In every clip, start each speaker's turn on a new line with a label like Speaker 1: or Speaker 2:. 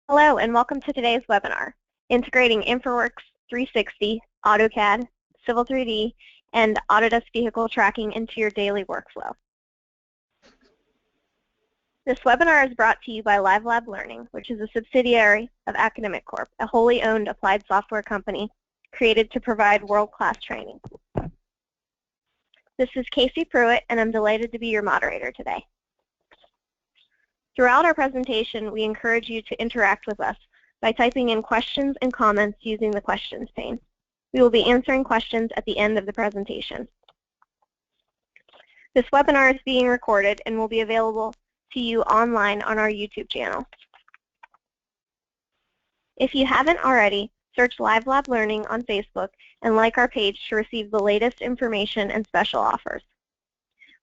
Speaker 1: Hello and welcome to today's webinar, Integrating InfraWorks 360, AutoCAD, Civil 3D, and Autodesk Vehicle Tracking into your daily workflow. This webinar is brought to you by LiveLab Learning, which is a subsidiary of Academic Corp, a wholly owned applied software company created to provide world-class training. This is Casey Pruitt, and I'm delighted to be your moderator today. Throughout our presentation, we encourage you to interact with us by typing in questions and comments using the questions pane. We will be answering questions at the end of the presentation. This webinar is being recorded and will be available to you online on our YouTube channel. If you haven't already, search LiveLab Learning on Facebook and like our page to receive the latest information and special offers.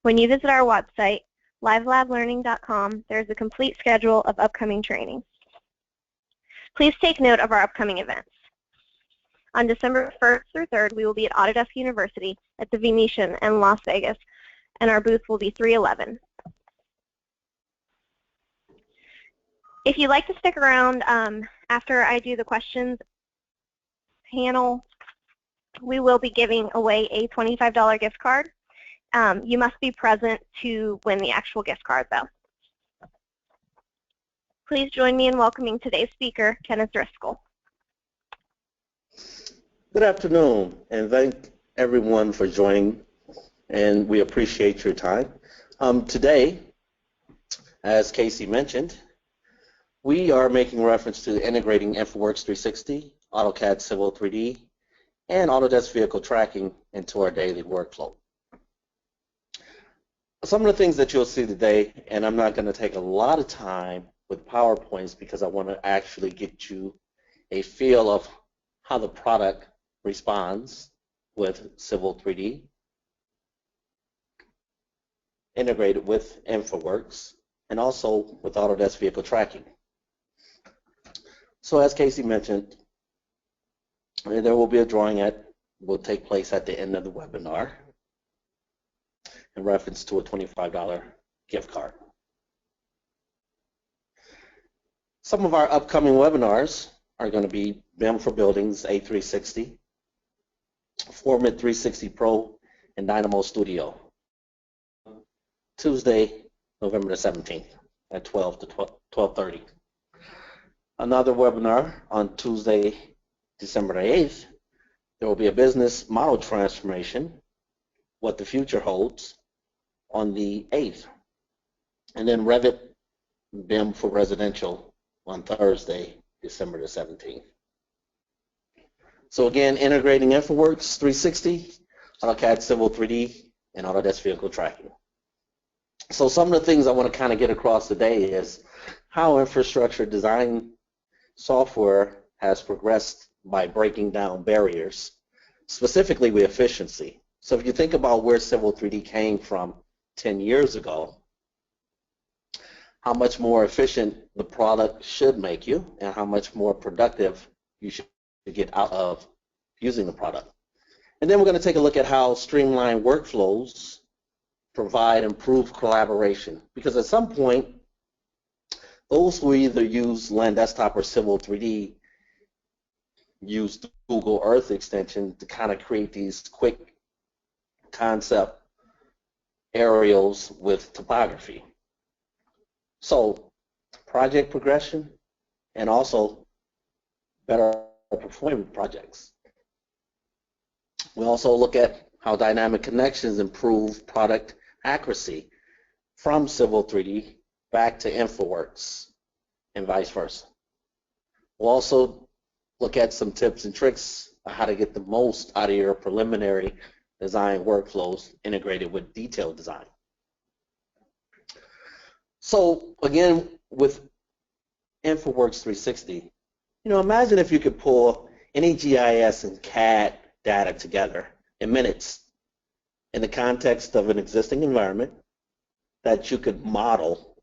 Speaker 1: When you visit our website, livelablearning.com, there is a complete schedule of upcoming training. Please take note of our upcoming events. On December 1st through 3rd, we will be at Autodesk University at the Venetian in Las Vegas, and our booth will be 311. If you'd like to stick around after I do the questions panel, we will be giving away a $25 gift card. You must be present to win the actual gift card, though. Please join me in welcoming today's speaker, Kenneth Driscoll.
Speaker 2: Good afternoon, and thank everyone for joining, and we appreciate your time. Today, as Casey mentioned, we are making reference to integrating InfraWorks 360, AutoCAD Civil 3D, and Autodesk Vehicle Tracking into our daily workflow. Some of the things that you'll see today, and I'm not going to take a lot of time with PowerPoints because I want to actually get you a feel of how the product responds with Civil 3D, integrated with InfraWorks, and also with Autodesk Vehicle Tracking. So as Casey mentioned, there will be a drawing that will take place at the end of the webinar in reference to a $25 gift card. Some of our upcoming webinars are going to be BIM for Buildings A360, Format 360 Pro, and Dynamo Studio. Tuesday, November the 17th at 12 to 12:30. Another webinar on Tuesday, December the 8th. There will be a business model transformation, what the future holds, on the 8th. And then Revit BIM for residential on Thursday, December the 17th. So again, integrating InfraWorks 360, AutoCAD Civil 3D, and Autodesk Vehicle Tracking. So some of the things I want to kind of get across today is how infrastructure design software has progressed by breaking down barriers, specifically with efficiency. So if you think about where Civil 3D came from 10 years ago, how much more efficient the product should make you and how much more productive you should get out of using the product. And then we're going to take a look at how streamlined workflows provide improved collaboration, because at some point those who either use Land Desktop or Civil 3D use the Google Earth extension to kind of create these quick concept aerials with topography. So project progression and also better performing projects. We also look at how dynamic connections improve product accuracy from Civil 3D back to InfraWorks and vice versa. We'll also look at some tips and tricks on how to get the most out of your preliminary design workflows integrated with detailed design. So again, with InfraWorks 360, imagine if you could pull any GIS and CAD data together in minutes in the context of an existing environment that you could model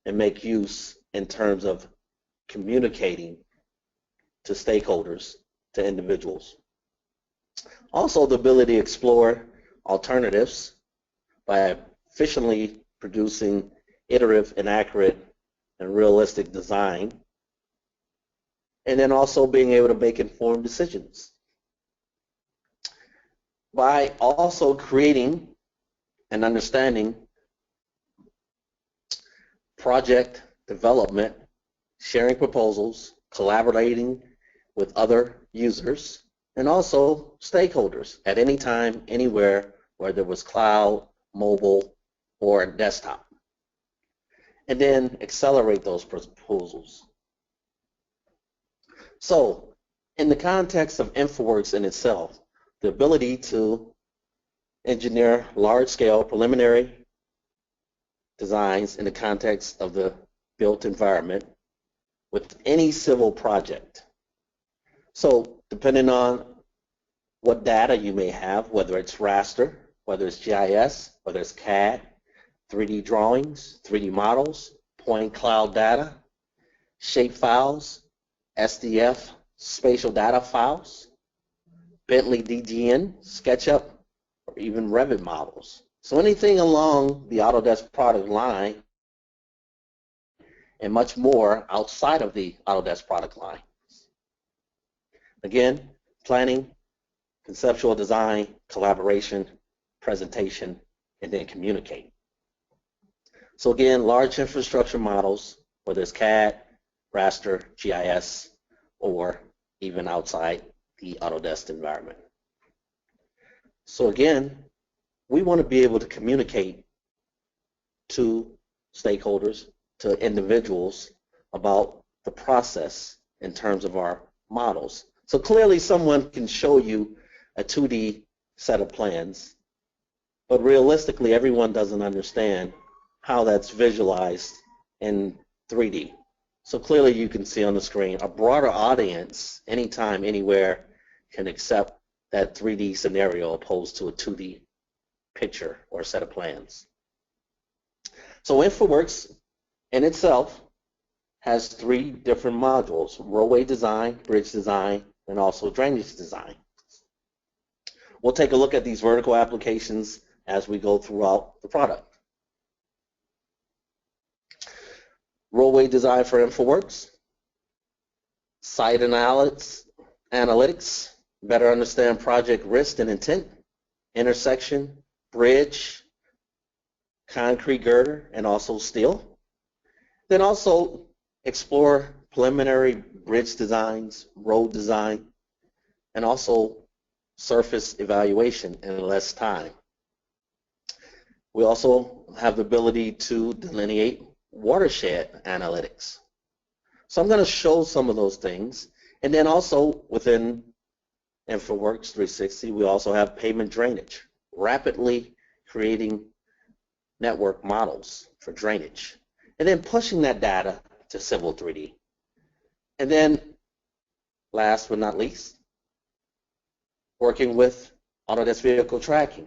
Speaker 2: and make use in terms of communicating to stakeholders, to individuals. Also, the ability to explore alternatives by efficiently producing iterative and accurate and realistic design and then also being able to make informed decisions. By also creating and understanding project development, sharing proposals, collaborating with other users, and also stakeholders at any time, anywhere, whether it was cloud, mobile, or desktop. And then accelerate those proposals. So, in the context of InfraWorks in itself, the ability to engineer large-scale preliminary designs in the context of the built environment with any civil project. So, depending on what data you may have, whether it's raster, whether it's GIS, whether it's CAD, 3D drawings, 3D models, point cloud data, shape files, SDF, spatial data files, Bentley DGN, SketchUp, or even Revit models. So anything along the Autodesk product line and much more outside of the Autodesk product line. Again, planning, conceptual design, collaboration, presentation, and then communicate. So again, large infrastructure models, whether it's CAD, raster, GIS, or even outside the Autodesk environment. So again, we want to be able to communicate to stakeholders, to individuals about the process in terms of our models. So clearly someone can show you a 2D set of plans, but realistically everyone doesn't understand how that's visualized in 3D. So clearly you can see on the screen a broader audience anytime, anywhere can accept that 3D scenario opposed to a 2D picture or set of plans. So InfraWorks in itself has 3 different modules: roadway design, bridge design, and also drainage design. We'll take a look at these vertical applications as we go throughout the product. Roadway design for InfraWorks, site analytics, better understand project risk and intent, intersection, bridge, concrete girder, and also steel. Then also explore preliminary bridge designs, road design, and also surface evaluation in less time. We also have the ability to delineate watershed analytics. So I'm going to show some of those things. And then also within InfraWorks 360, we also have pavement drainage, rapidly creating network models for drainage, and then pushing that data to Civil 3D. And then last but not least, working with Autodesk Vehicle Tracking.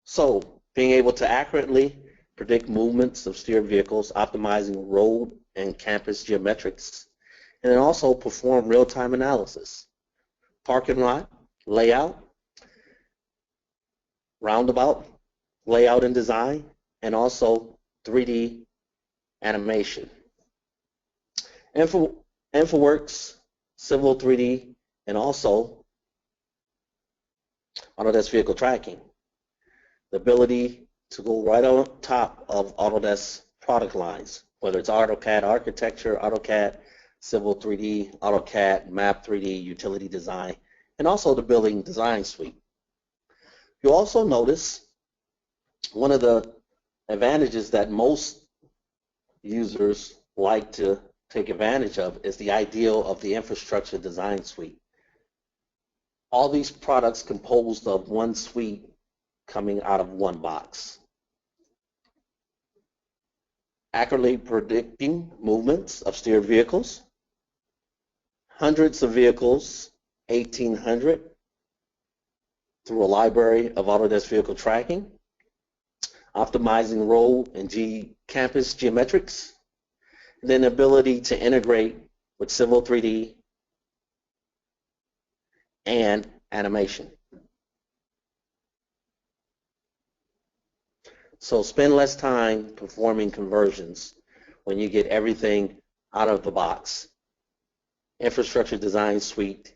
Speaker 2: So being able to accurately predict movements of steered vehicles, optimizing road and campus geometrics, and then also perform real-time analysis, parking lot layout, roundabout layout and design, and also 3D animation. InfraWorks, Civil 3D, and also Autodesk Vehicle Tracking. The ability to go right on top of Autodesk product lines, whether it's AutoCAD Architecture, AutoCAD Civil 3D, AutoCAD Map 3D, Utility Design, and also the Building Design Suite. You'll also notice one of the advantages that most users like to take advantage of is the ideal of the Infrastructure Design Suite. All these products composed of one suite coming out of one box. Accurately predicting movements of steered vehicles, hundreds of vehicles, 1,800, through a library of Autodesk Vehicle Tracking, optimizing road and campus geometrics, and then the ability to integrate with Civil 3D and animation. So spend less time performing conversions when you get everything out of the box infrastructure design suite.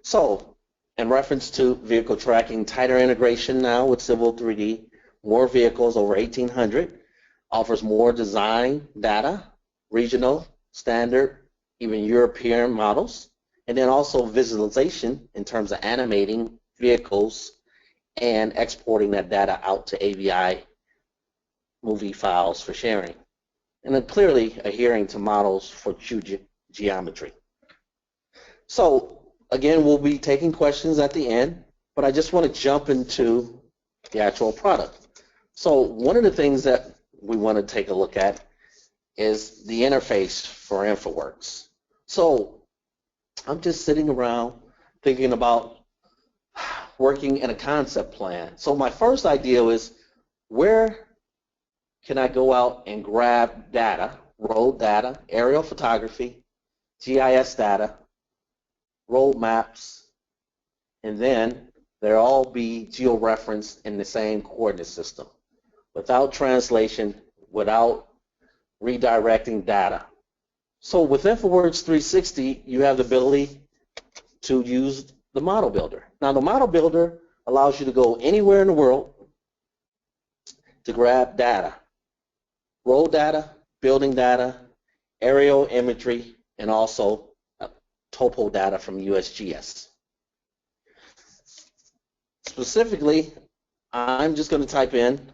Speaker 2: So, in reference to vehicle tracking, tighter integration now with Civil 3D, more vehicles, over 1,800, offers more design data, regional, standard, even European models, and then also visualization in terms of animating vehicles and exporting that data out to AVI movie files for sharing. And then clearly adhering to models for true geometry. So again, we'll be taking questions at the end, but I just want to jump into the actual product. So one of the things that we want to take a look at is the interface for InfraWorks. So I'm just sitting around thinking about working in a concept plan. So my first idea was, where can I go out and grab data, road data, aerial photography, GIS data, road maps, and then they'll all be geo-referenced in the same coordinate system without translation, without redirecting data. So with InfraWorks 360, you have the ability to use the model builder. Now the model builder allows you to go anywhere in the world to grab data, road data, building data, aerial imagery, and also topo data from USGS. Specifically, I'm just going to type in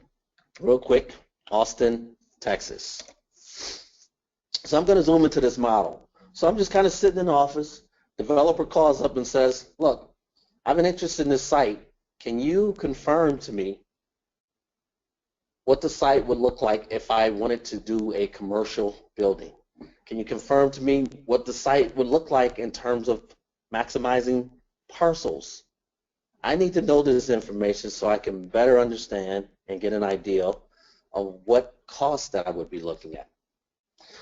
Speaker 2: real quick, Austin, Texas. So I'm going to zoom into this model. So I'm just kind of sitting in the office. Developer calls up and says, look, I've been interested in this site. Can you confirm to me what the site would look like if I wanted to do a commercial building? Can you confirm to me what the site would look like in terms of maximizing parcels? I need to know this information so I can better understand and get an idea of what cost that I would be looking at.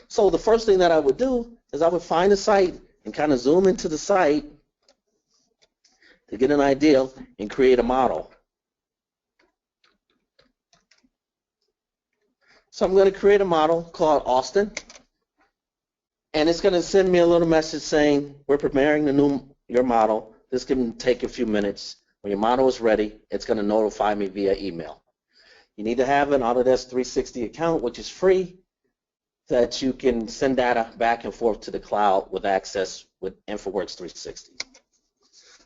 Speaker 2: So the first thing that I would do is I would find a site and kind of zoom into the site to get an idea and create a model. So I'm going to create a model called Austin, and it's going to send me a little message saying, we're preparing your model. This can take a few minutes. When your model is ready, it's going to notify me via email. You need to have an Autodesk 360 account, which is free, that you can send data back and forth to the cloud with access with InfraWorks 360.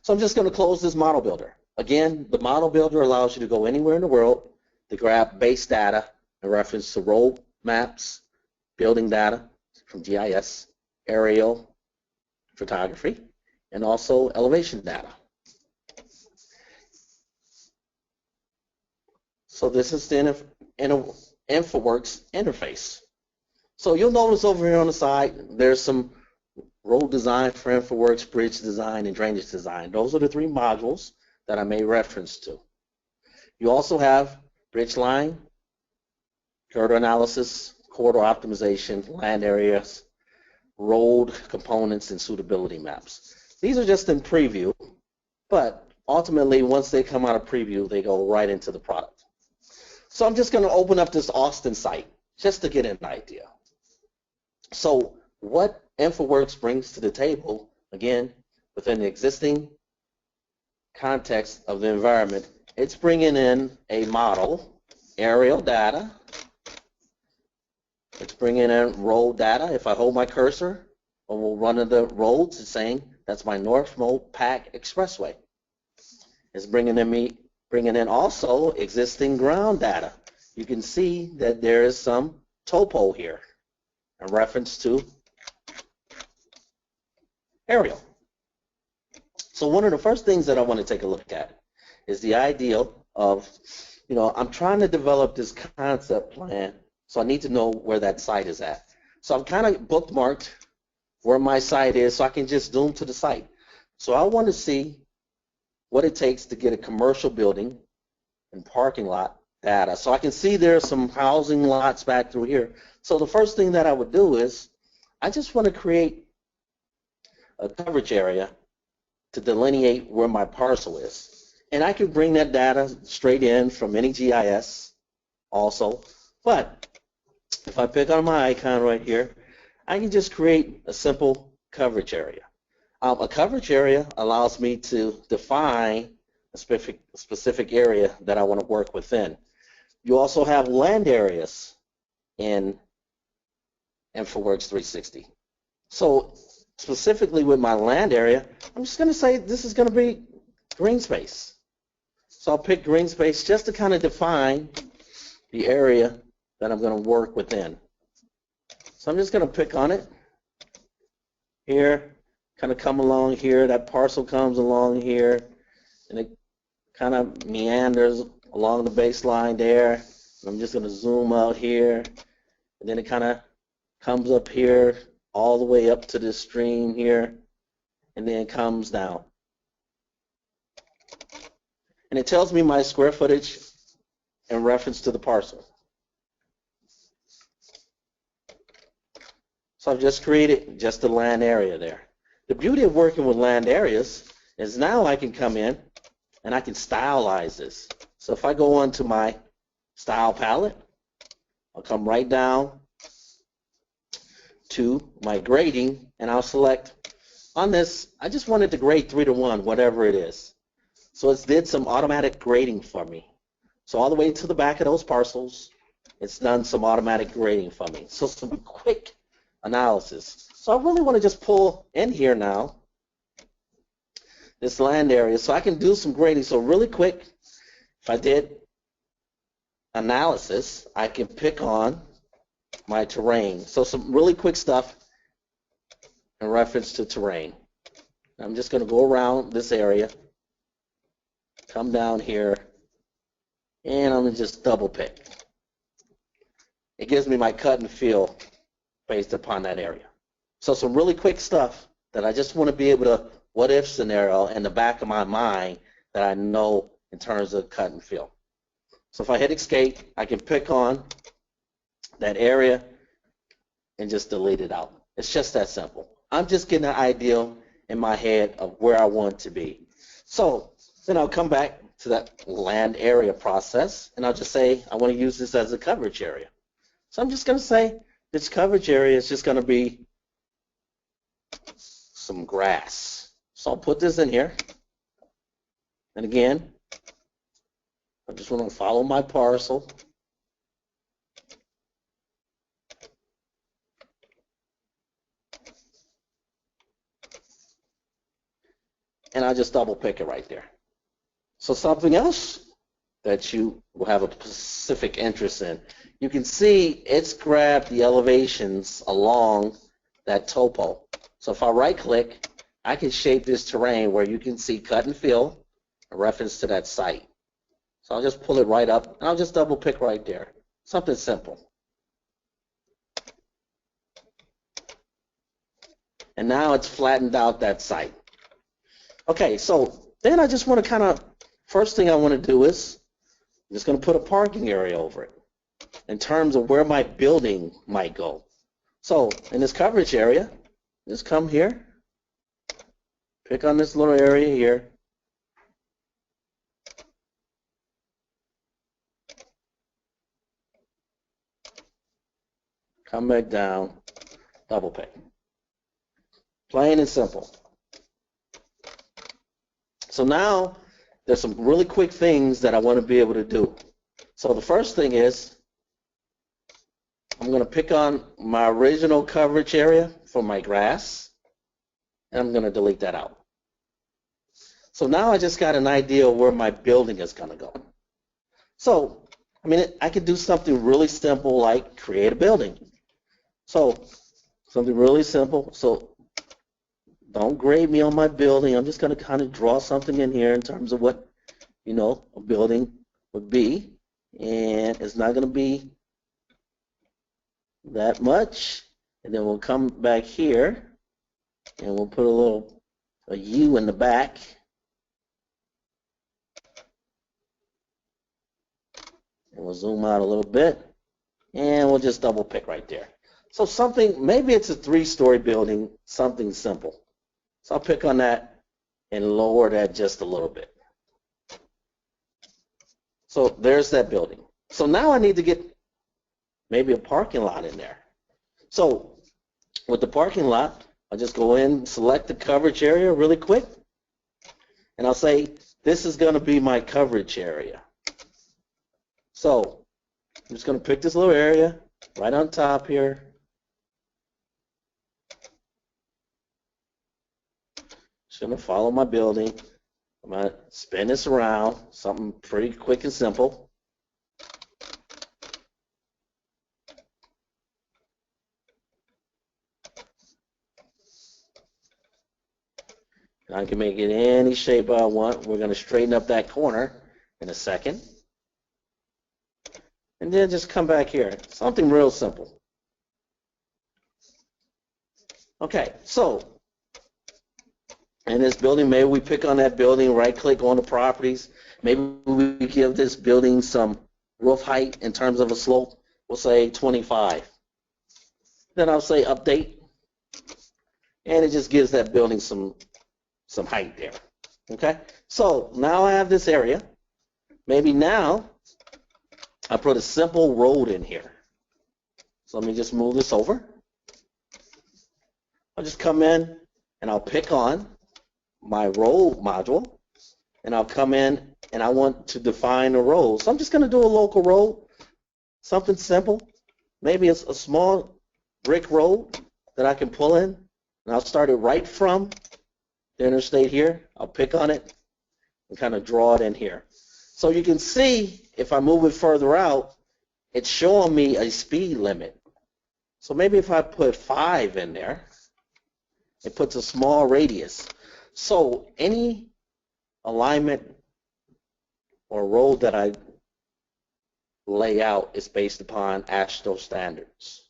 Speaker 2: So I'm just going to close this model builder. Again, the model builder allows you to go anywhere in the world to grab base data in reference to road maps, building data from GIS, aerial photography, and also elevation data. So this is the InfraWorks interface. So you'll notice over here on the side, there's some road design for InfraWorks, bridge design, and drainage design. Those are the three modules that I made reference to. You also have bridge line, corridor analysis, corridor optimization, land areas, road components, and suitability maps. These are just in preview, but ultimately, once they come out of preview, they go right into the product. So I'm just going to open up this Austin site just to get an idea. So what InfraWorks brings to the table, again, within the existing context of the environment, it's bringing in a model, aerial data. It's bringing in road data. If I hold my cursor on one of the roads, it's saying that's my North Mode Pack Expressway. It's bringing in also existing ground data. You can see that there is some topo here in reference to aerial. So one of the first things that I want to take a look at is the idea of, I'm trying to develop this concept plan, so I need to know where that site is at. So I've kind of bookmarked where my site is so I can just zoom to the site. So I want to see what it takes to get a commercial building and parking lot data. So I can see there's some housing lots back through here. So the first thing that I would do is I just want to create a coverage area to delineate where my parcel is. And I can bring that data straight in from any GIS also. But if I pick on my icon right here, I can just create a simple coverage area. A coverage area allows me to define a specific area that I want to work within. You also have land areas in InfraWorks 360. So specifically with my land area, I'm just going to say this is going to be green space. So I'll pick green space just to kind of define the area that I'm going to work within. So I'm just going to pick on it here, kind of come along here. That parcel comes along here, and it kind of meanders along the baseline there. I'm just going to zoom out here, and then it kind of comes up here all the way up to this stream here, and then comes down. And it tells me my square footage in reference to the parcel. So I've just created just the land area there. The beauty of working with land areas is now I can come in and I can stylize this. So if I go onto my style palette, I'll come right down to my grading, and I'll select on this, I just wanted to grade 3:1, whatever it is. So it did some automatic grading for me. So all the way to the back of those parcels, it's done some automatic grading for me. So some quick analysis. So I really want to just pull in here now this land area so I can do some grading. So really quick, if I did analysis, I can pick on my terrain. So some really quick stuff in reference to terrain. I'm just going to go around this area, come down here, and I'm going to just double pick. It gives me my cut and fill based upon that area. So some really quick stuff that I just want to be able to what if scenario in the back of my mind that I know in terms of cut and fill. So if I hit escape, I can pick on that area and just delete it out. It's just that simple. I'm just getting an idea in my head of where I want to be. So then I'll come back to that land area process, and I'll just say I want to use this as a coverage area. So I'm just going to say this coverage area is just going to be some grass. So I'll put this in here. And again, I just want to follow my parcel. And I just double pick it right there. So something else that you will have a specific interest in. You can see it's grabbed the elevations along that topo. So if I right click, I can shape this terrain where you can see cut and fill a reference to that site. So I'll just pull it right up and I'll just double pick right there. Something simple. And now it's flattened out that site. Okay, so then I just want to kind of, first thing I want to do is, I'm just going to put a parking area over it in terms of where my building might go. So in this coverage area, just come here, pick on this little area here, come back down, double pick. Plain and simple. So now there's some really quick things that I want to be able to do. So the first thing is I'm going to pick on my original coverage area for my grass, and I'm going to delete that out. So now I just got an idea of where my building is going to go. So, I mean, I could do something really simple like create a building. So something really simple. So don't grade me on my building. I'm just going to kind of draw something in here in terms of what, you know, a building would be. And it's not going to be that much. And then we'll come back here and we'll put a U in the back. And we'll zoom out a little bit. And we'll just double pick right there. So something, maybe it's a 3-story building, something simple. So I'll pick on that and lower that just a little bit. So there's that building. So now I need to get maybe a parking lot in there. So with the parking lot, I'll just go in, select the coverage area really quick, and I'll say this is going to be my coverage area. So I'm just going to pick this little area right on top here. Just going to follow my building. I'm going to spin this around, something pretty quick and simple. And I can make it any shape I want. We're going to straighten up that corner in a second. And then just come back here. Something real simple. Okay, so in this building, maybe we pick on that building, right-click on the properties. Maybe we give this building some roof height in terms of a slope. We'll say 25. Then I'll say update, and it just gives that building some height there. Okay, so now I have this area. Maybe now I put a simple road in here. So let me just move this over. I'll just come in and I'll pick on my road module, and I'll come in and I want to define a road. So I'm just going to do a local road, something simple. Maybe it's a small brick road that I can pull in, and I'll start it right from the interstate here. I'll pick on it and kind of draw it in here. So you can see if I move it further out, it's showing me a speed limit. So maybe if I put 5 in there, it puts a small radius. So any alignment or road that I lay out is based upon AASHTO standards.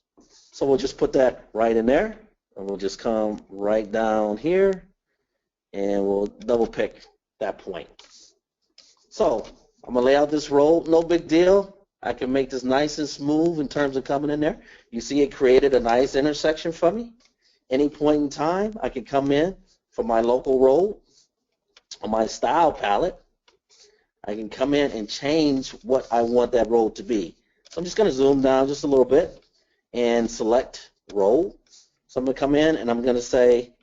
Speaker 2: So we'll just put that right in there, and we'll just come right down here, and we'll double pick that point. So I'm going to lay out this road, no big deal. I can make this nice and smooth in terms of coming in there. You see it created a nice intersection for me. Any point in time, I can come in for my local road on my style palette. I can come in and change what I want that road to be. So I'm just going to zoom down just a little bit and select road. So I'm going to come in and I'm going to say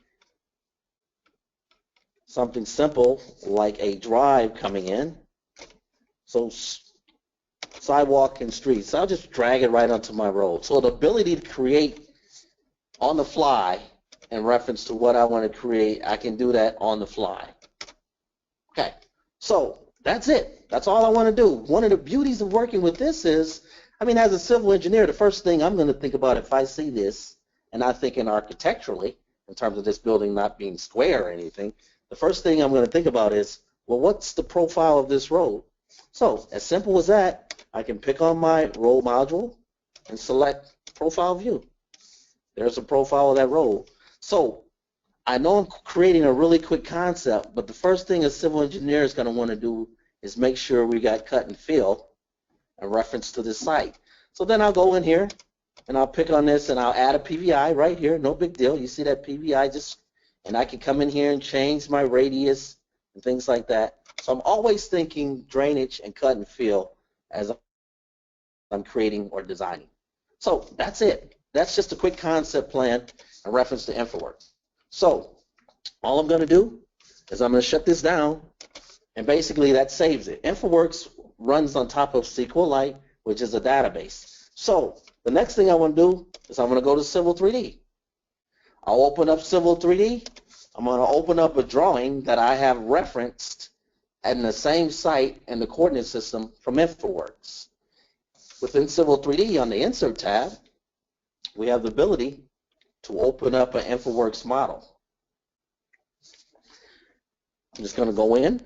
Speaker 2: something simple like a drive coming in. So sidewalk and streets. So I'll just drag it right onto my road. So the ability to create on the fly in reference to what I want to create, I can do that on the fly. Okay, so that's it. That's all I want to do. One of the beauties of working with this is, I mean, as a civil engineer, the first thing I'm going to think about if I see this, and I'm thinking architecturally, in terms of this building not being square or anything, the first thing I'm going to think about is, well, what's the profile of this road? So as simple as that, I can pick on my road module and select profile view. There's a profile of that road. So I know I'm creating a really quick concept, but the first thing a civil engineer is going to want to do is make sure we got cut and fill in reference to this site. So then I'll go in here and I'll pick on this and I'll add a PVI right here. No big deal. You see that PVI and I can come in here and change my radius and things like that. So I'm always thinking drainage and cut and fill as I'm creating or designing. So that's it. That's just a quick concept plan in reference to InfraWorks. So all I'm going to do is I'm going to shut this down, and basically that saves it. InfraWorks runs on top of SQLite, which is a database. So the next thing I want to do is I'm going to go to Civil 3D. I'll open up Civil 3D. I'm going to open up a drawing that I have referenced in the same site in the coordinate system from InfraWorks. Within Civil 3D on the Insert tab, we have the ability to open up an InfraWorks model. I'm just going to go in,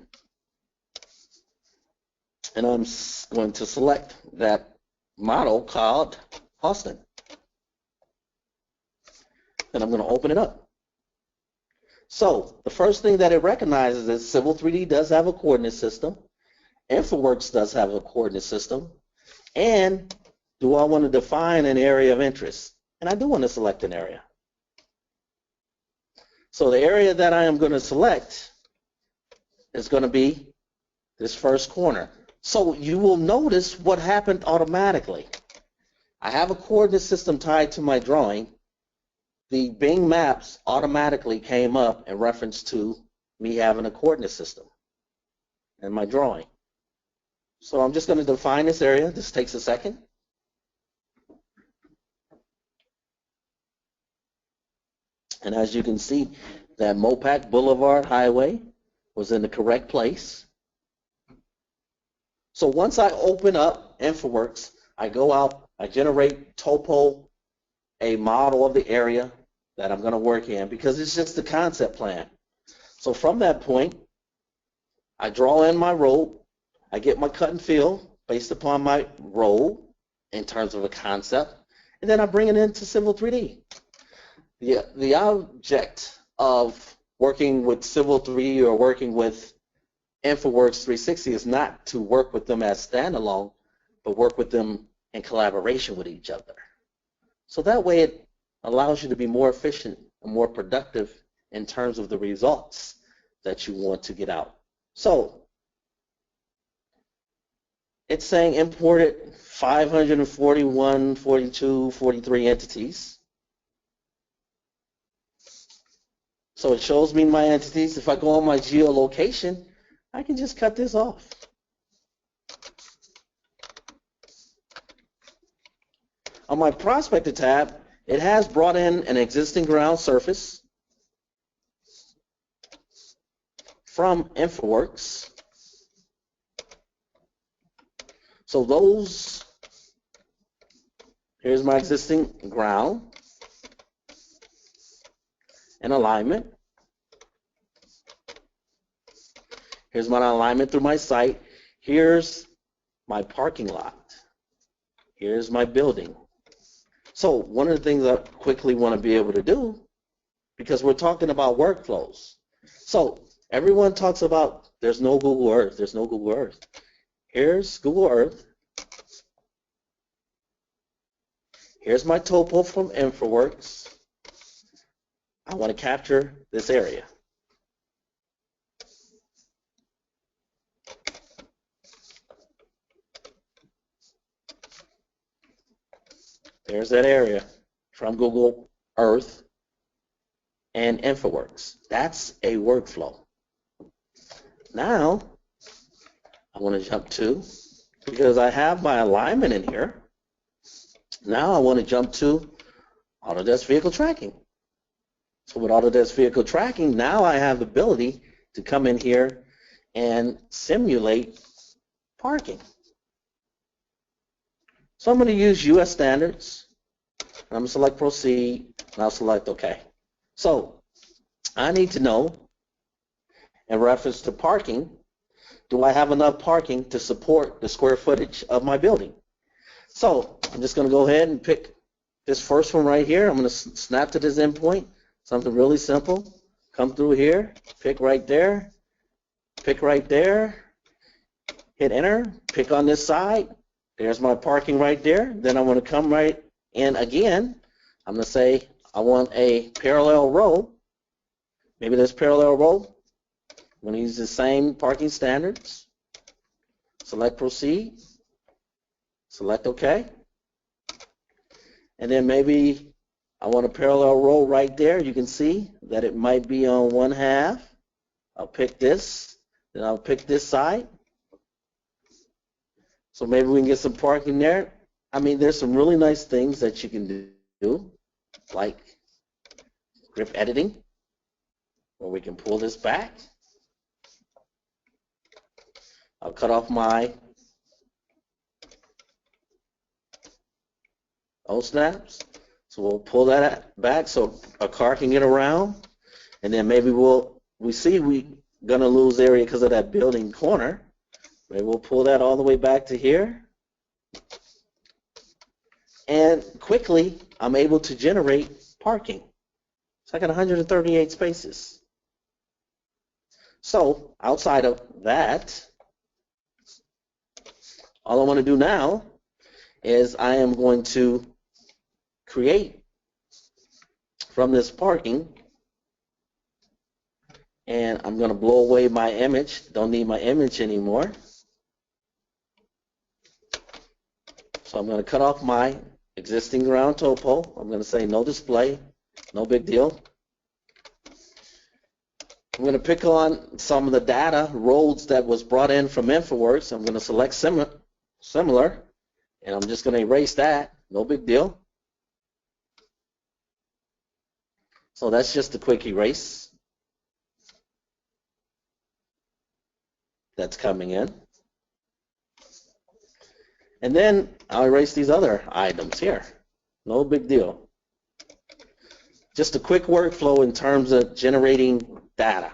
Speaker 2: and I'm going to select that model called Austin. And I'm going to open it up. So the first thing that it recognizes is Civil 3D does have a coordinate system. InfraWorks does have a coordinate system. And do I want to define an area of interest? And I do want to select an area. So the area that I am going to select is going to be this first corner. So you will notice what happened automatically. I have a coordinate system tied to my drawing. The Bing Maps automatically came up in reference to me having a coordinate system in my drawing. So I'm just going to define this area. This takes a second. And as you can see, that Mopac Boulevard Highway was in the correct place. So once I open up InfraWorks, I go out, I generate topo, a model of the area that I'm going to work in, because it's just the concept plan. So from that point, I draw in my road, I get my cut and fill based upon my road in terms of a concept, and then I bring it into Civil 3D. The object of working with Civil 3D or working with InfraWorks 360 is not to work with them as standalone, but work with them in collaboration with each other. So that way it allows you to be more efficient and more productive in terms of the results that you want to get out. So it's saying imported 541, 42, 43 entities. So it shows me my entities. If I go on my geolocation, I can just cut this off. On my Prospector tab, it has brought in an existing ground surface from InfraWorks. So those, here's my existing ground and alignment. Here's my alignment through my site. Here's my parking lot. Here's my building. So one of the things I quickly want to be able to do, because we're talking about workflows. So everyone talks about there's no Google Earth, there's no Google Earth. Here's Google Earth. Here's my topo from InfraWorks. I want to capture this area. There's that area from Google Earth and InfraWorks. That's a workflow. Now, I want to jump to, because I have my alignment in here, now I want to jump to Autodesk Vehicle Tracking. So with Autodesk Vehicle Tracking, now I have the ability to come in here and simulate parking. So I'm going to use US standards. I'm going to select proceed, and I'll select OK. So I need to know, in reference to parking, do I have enough parking to support the square footage of my building? So I'm just going to go ahead and pick this first one right here. I'm going to snap to this endpoint, something really simple. Come through here, pick right there, hit enter, pick on this side. There's my parking right there. Then I'm going to come right in again. I'm going to say I want a parallel row. Maybe there's parallel row. I'm going to use the same parking standards. Select proceed. Select OK. And then maybe I want a parallel row right there. You can see that it might be on one half. I'll pick this. Then I'll pick this side. So maybe we can get some parking there. I mean, there's some really nice things that you can do, like grip editing, where we can pull this back. I'll cut off my snaps. So we'll pull that back so a car can get around. And then maybe we see we're going to lose area because of that building corner. Maybe we'll pull that all the way back to here. And quickly, I'm able to generate parking. So I got 138 spaces. So outside of that, all I want to do now is I am going to create from this parking, and I'm going to blow away my image. Don't need my image anymore. So I'm going to cut off my existing ground topo. I'm going to say no display, no big deal. I'm going to pick on some of the data roads that was brought in from InfraWorks. I'm going to select similar, and I'm just going to erase that, no big deal. So that's just a quick erase that's coming in. And then I'll erase these other items here, no big deal. Just a quick workflow in terms of generating data.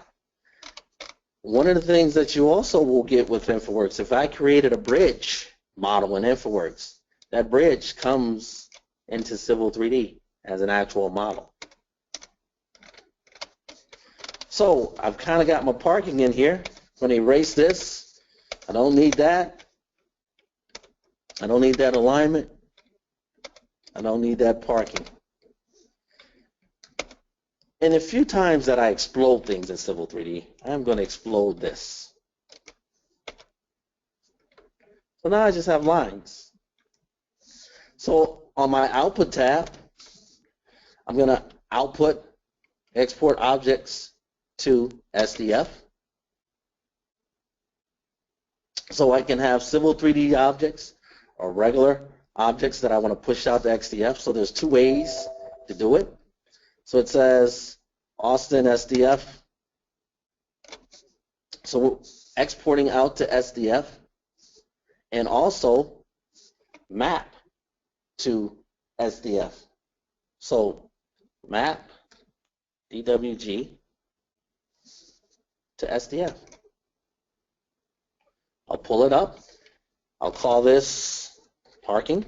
Speaker 2: One of the things that you also will get with InfraWorks, if I created a bridge model in InfraWorks, that bridge comes into Civil 3D as an actual model. So I've kind of got my parking in here. I'm going to erase this. I don't need that. I don't need that alignment. I don't need that parking. And a few times that I explode things in Civil 3D, I'm going to explode this. So now I just have lines. So on my output tab, I'm going to output export objects to SDF. So I can have Civil 3D objects or regular objects that I want to push out to XDF. So there's two ways to do it. So it says Austin SDF. So exporting out to SDF and also map to SDF. So map DWG to SDF. I'll pull it up. I'll call this parking.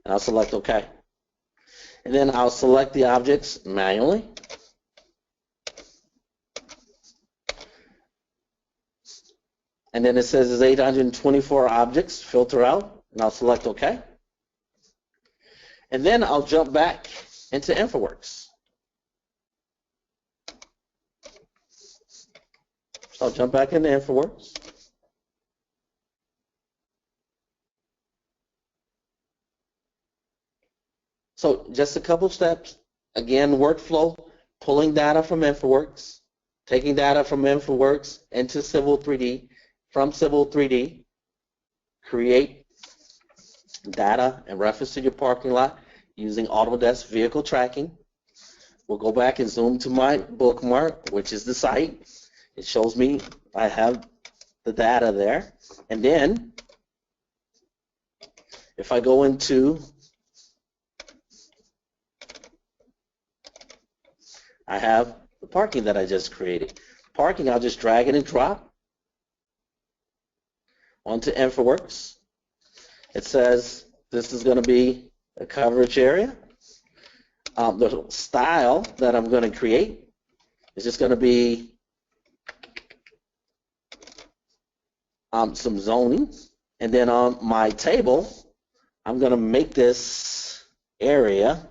Speaker 2: And I'll select OK. And then I'll select the objects manually. And then it says there's 824 objects, filter out, and I'll select OK. And then I'll jump back into InfraWorks. So I'll jump back into InfraWorks. So just a couple steps. Again, workflow, pulling data from InfraWorks, taking data from InfraWorks into Civil 3D, from Civil 3D, create data and reference to your parking lot using Autodesk Vehicle Tracking. We'll go back and zoom to my bookmark, which is the site. It shows me I have the data there. And then if I go into, I have the parking that I just created. Parking, I'll just drag it and drop onto InfraWorks. It says this is going to be a coverage area. The style that I'm going to create is just going to be some zoning. And then on my table, I'm going to make this area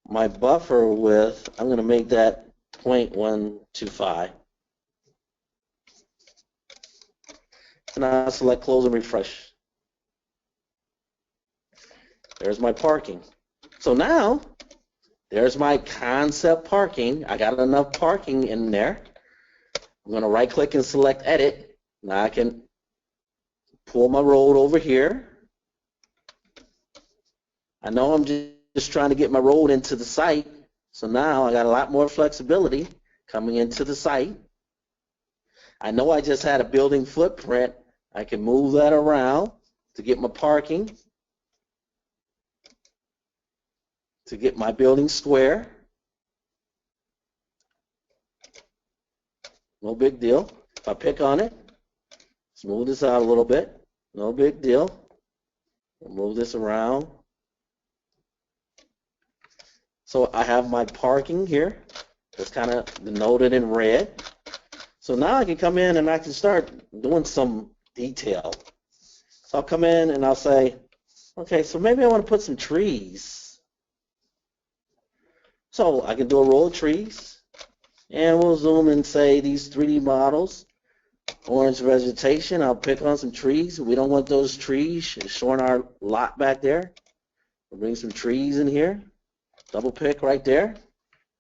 Speaker 2: my buffer width. I'm going to make that 0.125. And I'll select close and refresh. There's my parking. So now, there's my concept parking. I got enough parking in there. I'm going to right click and select edit. Now I can pull my road over here. I know I'm just trying to get my road into the site. So now I got a lot more flexibility coming into the site. I know I just had a building footprint. I can move that around to get my parking, to get my building square. No big deal. If I pick on it, smooth this out a little bit. No big deal. Move this around. So I have my parking here. It's kind of denoted in red. So now I can come in and I can start doing some detail. So I'll come in and I'll say, okay, so maybe I want to put some trees. So I can do a row of trees. And we'll zoom in, say, these 3D models. Orange vegetation, I'll pick on some trees. We don't want those trees showing our lot back there. We'll bring some trees in here. Double pick right there.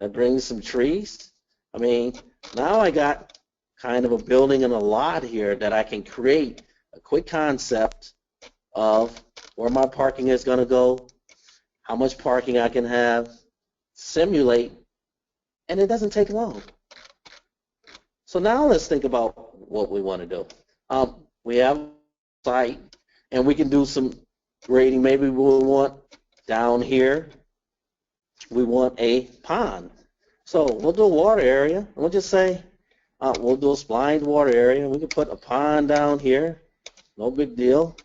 Speaker 2: That brings some trees. I mean, now I got kind of a building and a lot here that I can create a quick concept of where my parking is going to go, how much parking I can have, simulate, and it doesn't take long. So now let's think about what we want to do. We have a site, and we can do some grading. Maybe we'll want down here, we want a pond. So we'll do a water area, and we'll just say, we'll do a splined water area. We can put a pond down here, no big deal.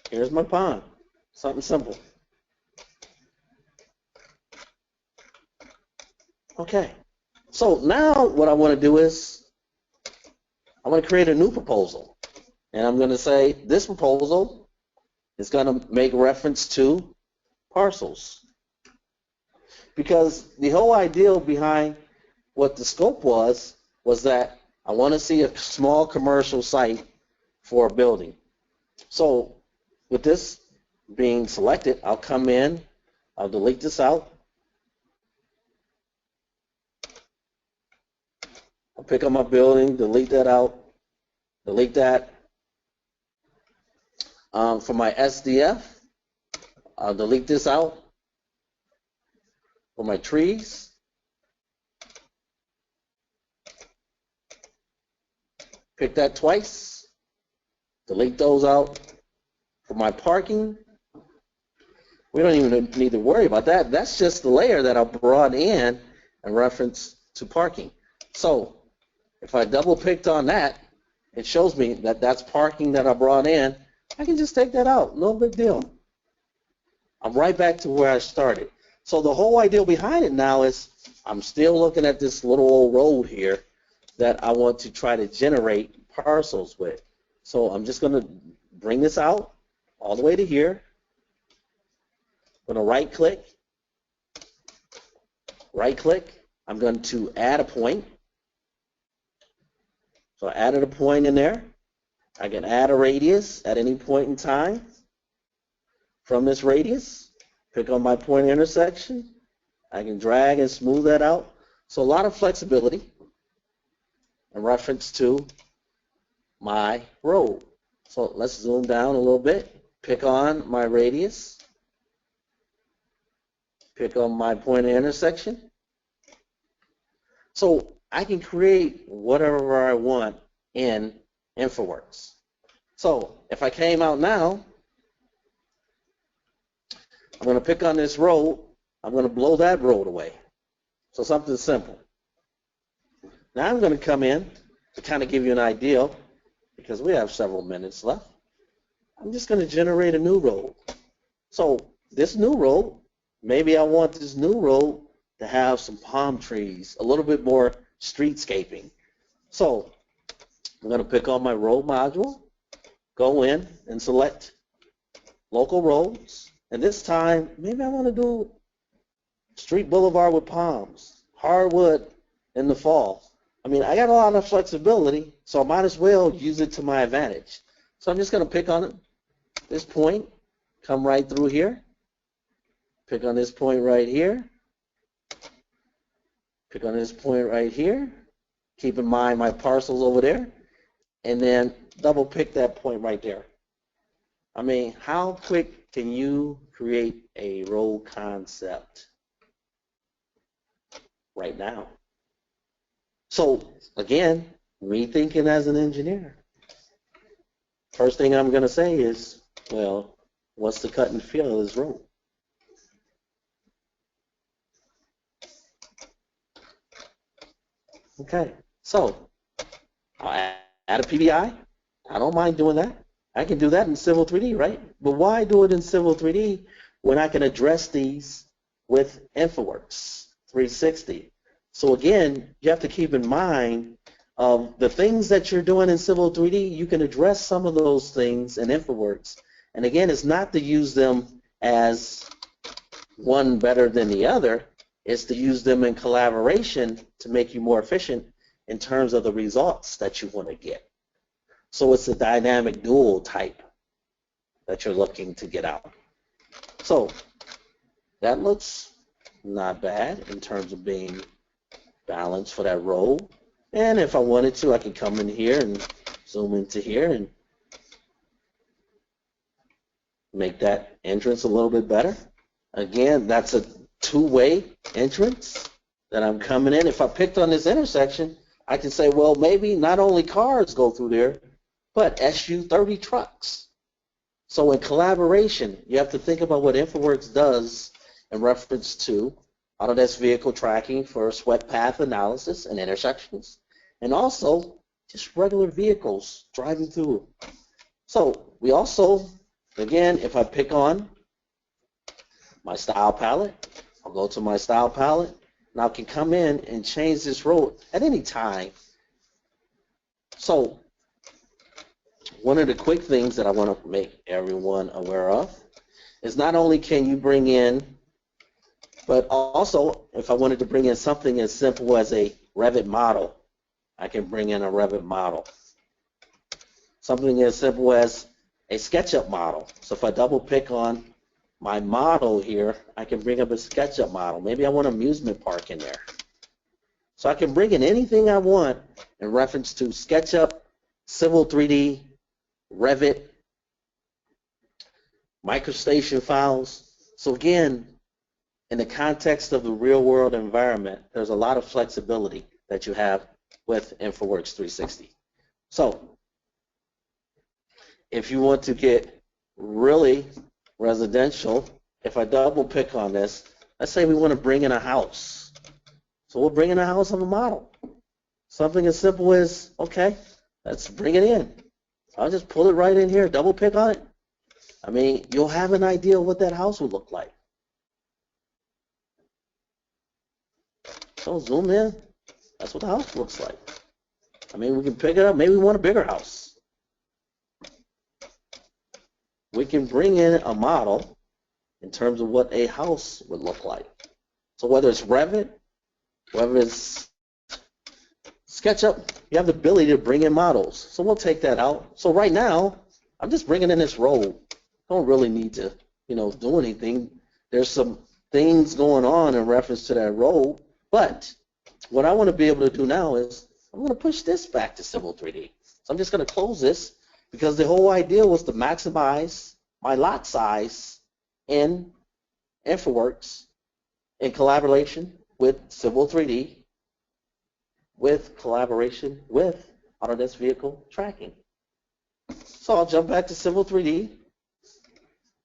Speaker 2: Here's my pond, something simple. Okay, so now what I want to do is I want to create a new proposal. And I'm going to say this proposal is going to make reference to parcels. Because the whole idea behind what the scope was that I want to see a small commercial site for a building. So with this being selected, I'll come in, I'll delete this out. I'll pick up my building, delete that out, delete that. For my SDF, I'll delete this out. For my trees, pick that twice, delete those out. For my parking, we don't even need to worry about that. That's just the layer that I brought in reference to parking. So if I double picked on that, it shows me that that's parking that I brought in. I can just take that out, no big deal. I'm right back to where I started. So the whole idea behind it now is I'm still looking at this little old road here that I want to try to generate parcels with. So I'm just going to bring this out all the way to here. I'm going to right click. I'm going to add a point. So I added a point in there. I can add a radius at any point in time. From this radius, pick on my point intersection. I can drag and smooth that out. So a lot of flexibility in reference to my road. So let's zoom down a little bit. Pick on my radius. Pick on my point intersection. So I can create whatever I want in InfraWorks. So if I came out now, I'm going to pick on this road. I'm going to blow that road away. So something simple. Now I'm going to come in to kind of give you an idea, because we have several minutes left. I'm just going to generate a new road. So this new road, maybe I want this new road to have some palm trees, a little bit more streetscaping. So I'm going to pick on my road module, go in and select local roads. And this time, maybe I want to do street boulevard with palms, hardwood in the fall. I mean, I got a lot of flexibility, so I might as well use it to my advantage. So I'm just going to pick on it, this point, come right through here, pick on this point right here, pick on this point right here, keep in mind my parcels over there, and then double pick that point right there. I mean, how quick can you create a road concept right now? So again, me thinking as an engineer, first thing I'm going to say is, well, what's the cut and feel of this road? Okay, so I'll add a PBI. I don't mind doing that. I can do that in Civil 3D, right? But why do it in Civil 3D when I can address these with InfraWorks 360? So again, you have to keep in mind the things that you're doing in Civil 3D, you can address some of those things in InfraWorks. And again, it's not to use them as one better than the other is to use them in collaboration to make you more efficient in terms of the results that you want to get. So it's a dynamic dual type that you're looking to get out. So that looks not bad in terms of being balanced for that row. And if I wanted to, I could come in here and zoom into here and make that entrance a little bit better. Again, that's a two-way entrance that I'm coming in. If I picked on this intersection, I can say, well, maybe not only cars go through there, but SU-30 trucks. So in collaboration, you have to think about what InfraWorks does in reference to Autodesk Vehicle Tracking for swept path analysis and intersections, and also just regular vehicles driving through. So we also, again, if I pick on my style palette, I'll go to my style palette. Now I can come in and change this road at any time. So one of the quick things that I want to make everyone aware of is not only can you bring in, but also if I wanted to bring in something as simple as a Revit model, I can bring in a Revit model. Something as simple as a SketchUp model. So if I double pick on my model here, I can bring up a SketchUp model. Maybe I want an amusement park in there. So I can bring in anything I want in reference to SketchUp, Civil 3D, Revit, MicroStation files. So again, in the context of the real world environment, there's a lot of flexibility that you have with InfraWorks 360. So if you want to get really residential, if I double pick on this, let's say we want to bring in a house. So we'll bring in a house of a model. Something as simple as, okay, let's bring it in. I'll just pull it right in here, double pick on it. I mean, you'll have an idea of what that house would look like. So zoom in, that's what the house looks like. I mean, we can pick it up, maybe we want a bigger house. We can bring in a model in terms of what a house would look like. So whether it's Revit, whether it's SketchUp, you have the ability to bring in models. So we'll take that out. So right now, I'm just bringing in this road. Don't really need to, do anything. There's some things going on in reference to that road, but what I want to be able to do now is I'm going to push this back to Civil 3D. So I'm just going to close this because the whole idea was to maximize my lot size in InfraWorks in collaboration with Civil 3D, with collaboration with Autodesk Vehicle Tracking. So I'll jump back to Civil 3D,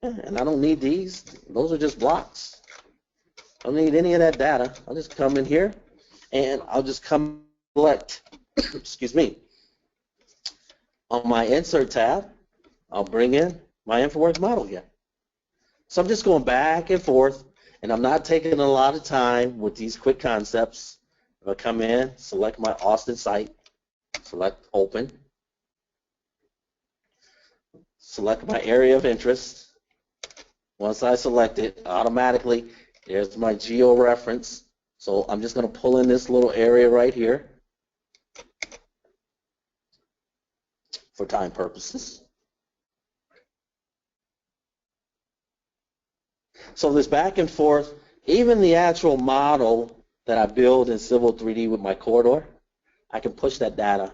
Speaker 2: and I don't need these. Those are just blocks. I don't need any of that data. I'll just come in here, and I'll just come select, excuse me, on my Insert tab, I'll bring in my InfraWorks model here. So I'm just going back and forth, and I'm not taking a lot of time with these quick concepts. If I come in, select my Austin site, select Open, select my area of interest. Once I select it, automatically, there's my geo reference. So I'm just going to pull in this little area right here for time purposes. So this back and forth, even the actual model that I build in Civil 3D with my corridor, I can push that data,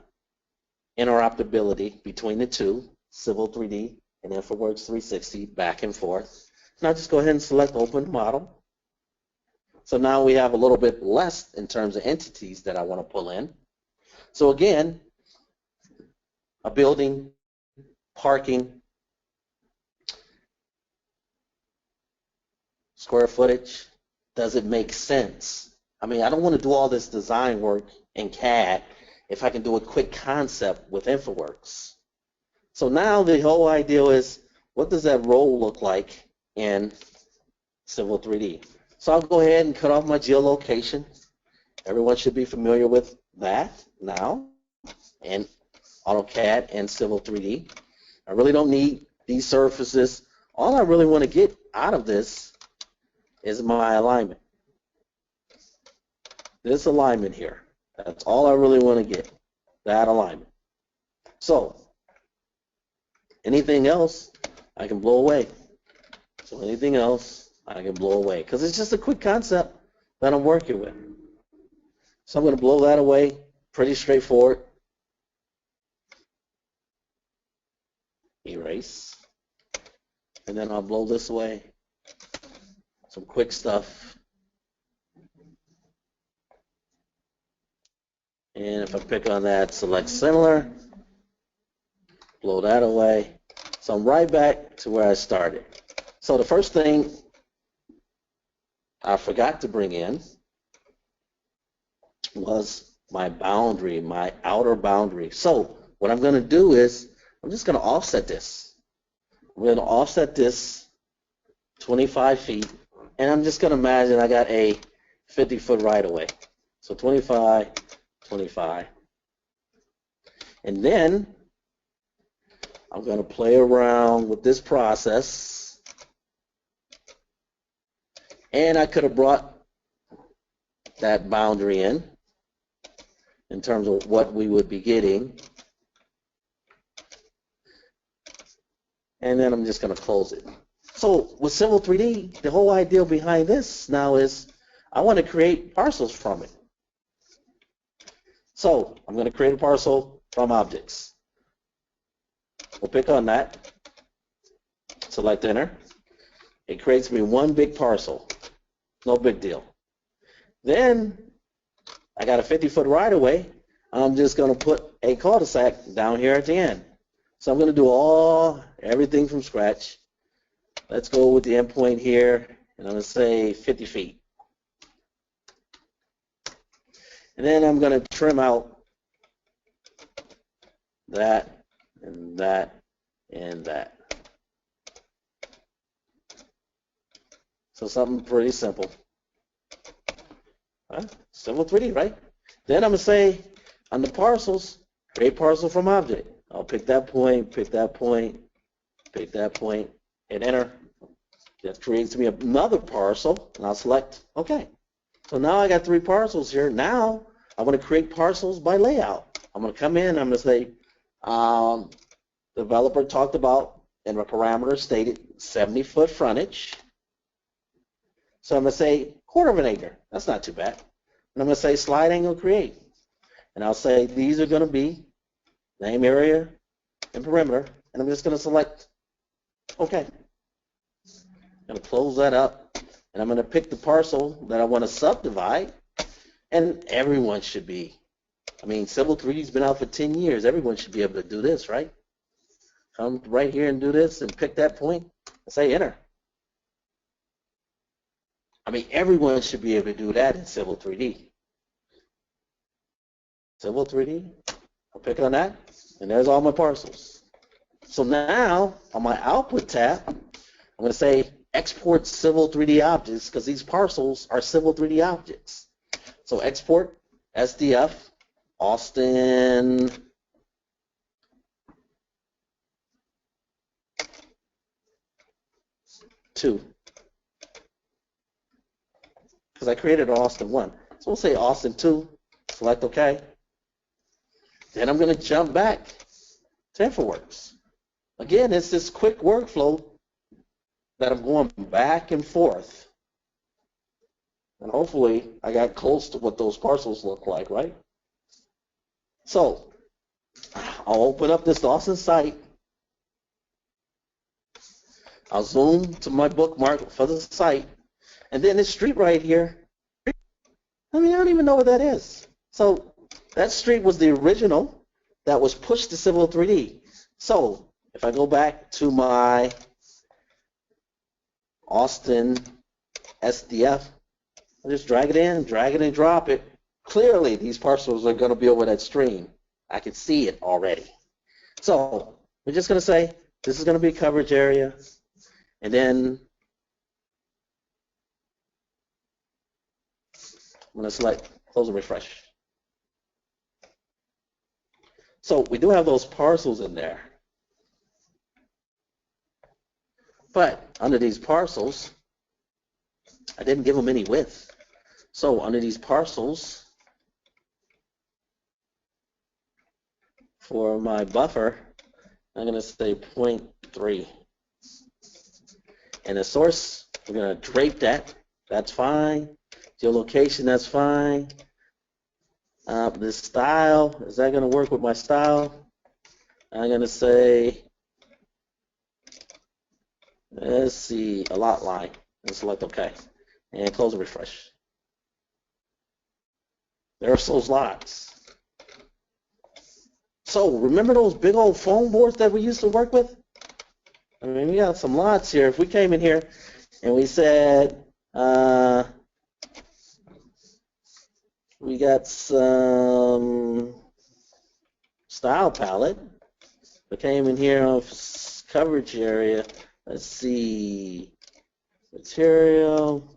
Speaker 2: interoperability between the two, Civil 3D and InfraWorks 360, back and forth. And I'll just go ahead and select Open Model. So now we have a little bit less in terms of entities that I want to pull in. So again, a building, parking, square footage, does it make sense? I mean, I don't want to do all this design work in CAD if I can do a quick concept with InfraWorks. So now the whole idea is, what does that role look like in Civil 3D? So I'll go ahead and cut off my geolocation. Everyone should be familiar with that now, and AutoCAD and Civil 3D. I really don't need these surfaces. All I really want to get out of this is my alignment. This alignment here. That's all I really want to get, that alignment. So anything else, I can blow away. So anything else, I can blow away. Because it's just a quick concept that I'm working with. So I'm going to blow that away. Pretty straightforward. Erase. And then I'll blow this away. Some quick stuff. And if I pick on that, select similar. Blow that away. So I'm right back to where I started. So the first thing I forgot to bring in was my boundary, my outer boundary. So what I'm going to do is I'm just going to offset this. I'm going to offset this 25 feet, and I'm just going to imagine I got a 50-foot right-of-way. So 25, 25. And then I'm going to play around with this process. And I could have brought that boundary in terms of what we would be getting. And then I'm just going to close it. So with Civil 3D, the whole idea behind this now is I want to create parcels from it. So I'm going to create a parcel from objects. We'll pick on that. Select enter. It creates me one big parcel. No big deal. Then I got a 50-foot right-of-way. I'm just going to put a cul-de-sac down here at the end. So I'm going to do everything from scratch. Let's go with the endpoint here, and I'm going to say 50 feet. And then I'm going to trim out that and that and that. So something pretty simple. Civil 3D, right? Then I'm going to say on the parcels, create parcel from object. I'll pick that point, pick that point, pick that point, and enter. That creates me another parcel, and I'll select OK. So now I got 3 parcels here. Now I want to create parcels by layout. I'm going to come in, I'm going to say, developer talked about, and the parameter stated 70-foot frontage. So I'm going to say 1/4 of an acre. That's not too bad. And I'm going to say slide angle create. And I'll say these are going to be name, area, and perimeter. And I'm just going to select OK. I'm going to close that up. And I'm going to pick the parcel that I want to subdivide. And everyone should be. I mean, Civil 3D has been out for 10 years. Everyone should be able to do this, right? Come right here and do this and pick that point and say enter. I mean, everyone should be able to do that in Civil 3D. Civil 3D, I'll pick on that, and there's all my parcels. So now, on my Output tab, I'm going to say Export Civil 3D Objects, because these parcels are Civil 3D objects. So Export SDF, Austin, two. Because I created Austin 1. So we'll say Austin 2, select OK. Then I'm going to jump back to InfraWorks. Again, it's this quick workflow that I'm going back and forth. And hopefully I got close to what those parcels look like, right? So I'll open up this Austin site. I'll zoom to my bookmark for the site. And then this street right here, I mean, I don't even know what that is. So that street was the original that was pushed to Civil 3D. So if I go back to my Austin SDF, I just drag it in, drag it and drop it. Clearly, these parcels are going to be over that stream. I can see it already. So we're just going to say this is going to be coverage area, and then I'm going to select close and refresh. So we do have those parcels in there. But under these parcels, I didn't give them any width. So under these parcels, for my buffer, I'm going to say 0.3. And the source, we're going to drape that. That's fine. Geolocation, that's fine. The style, is that going to work with my style? I'm going to say, let's see, a lot line, and select OK, and close and refresh. There's those lots. So remember those big old foam boards that we used to work with? I mean, we got some lots here. If we came in here and we said, we got some style palette. We came in here on coverage area. Let's see, material.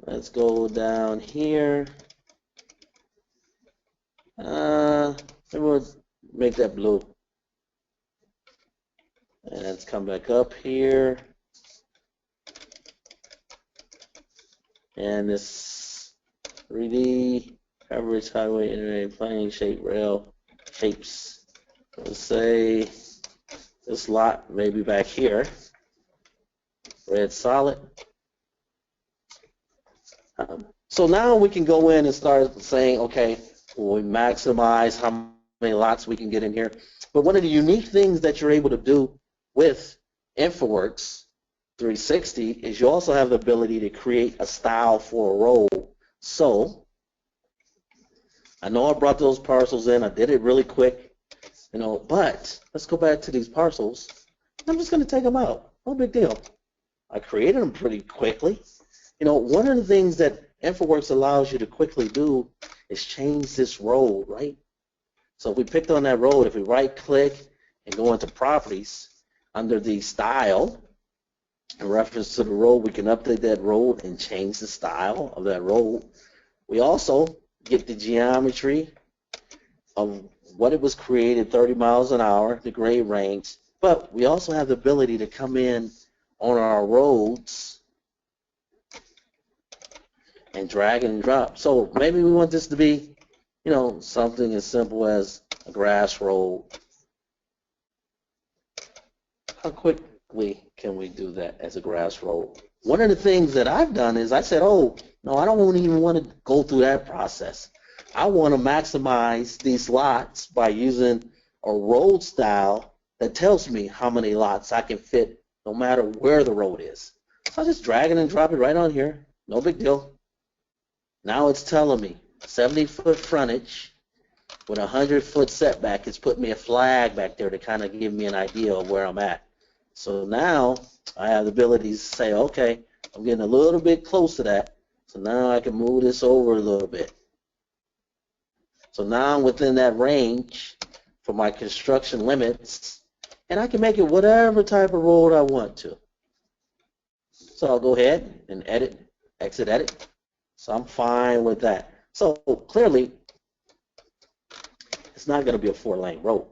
Speaker 2: Let's go down here. Maybe we'll make that blue. And let's come back up here. And this 3D coverage, highway, internet, plane, shape, rail, shapes. Let's say this lot maybe back here. Red solid. So now we can go in and start saying, okay, we maximize how many lots we can get in here. But one of the unique things that you're able to do with InfraWorks 360 is you also have the ability to create a style for a road. So I know I brought those parcels in. I did it really quick, but let's go back to these parcels. I'm just going to take them out. No big deal. I created them pretty quickly. One of the things that InfraWorks allows you to quickly do is change this road, right? So if we picked on that road, if we right-click and go into Properties, under the Style, in reference to the road, we can update that road and change the style of that road. We also get the geometry of what it was created, 30 miles an hour, the grade range, but we also have the ability to come in on our roads and drag and drop. So maybe we want this to be, something as simple as a grass road. How quickly can we do that as a grass road? One of the things that I've done is I said, oh, no, I don't even want to go through that process. I want to maximize these lots by using a road style that tells me how many lots I can fit no matter where the road is. So I just drag it and drop it right on here. No big deal. Now it's telling me 70-foot frontage with a 100-foot setback. It's put me a flag back there to kind of give me an idea of where I'm at. So now I have the ability to say, okay, I'm getting a little bit close to that. So now I can move this over a little bit. So now I'm within that range for my construction limits, and I can make it whatever type of road I want to. So I'll go ahead and edit, exit edit. So I'm fine with that. So clearly, it's not going to be a 4-lane road.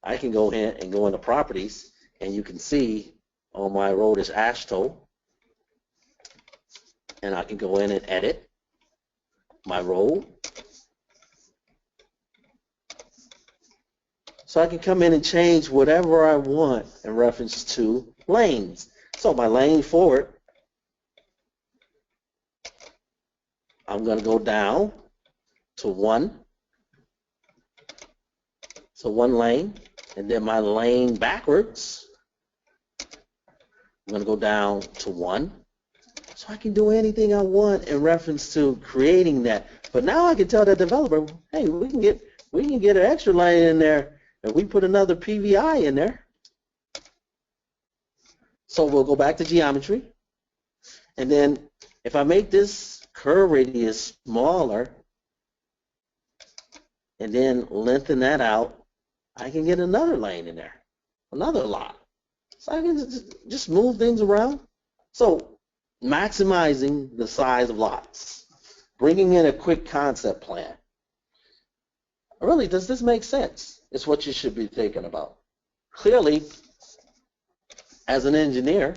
Speaker 2: I can go ahead and go into Properties, and you can see on my road is AASHTO, and I can go in and edit my road. So I can come in and change whatever I want in reference to lanes. So my lane forward, I'm going to go down to 1. So 1 lane, and then my lane backwards, I'm going to go down to 1. So I can do anything I want in reference to creating that. But now I can tell the developer, hey, we can get an extra lane in there, and we put another PVI in there. So we'll go back to geometry, and then if I make this curve radius smaller, and then lengthen that out, I can get another lane in there, another lot. So I can just move things around. So maximizing the size of lots, bringing in a quick concept plan. Really, does this make sense? It's what you should be thinking about. Clearly, as an engineer,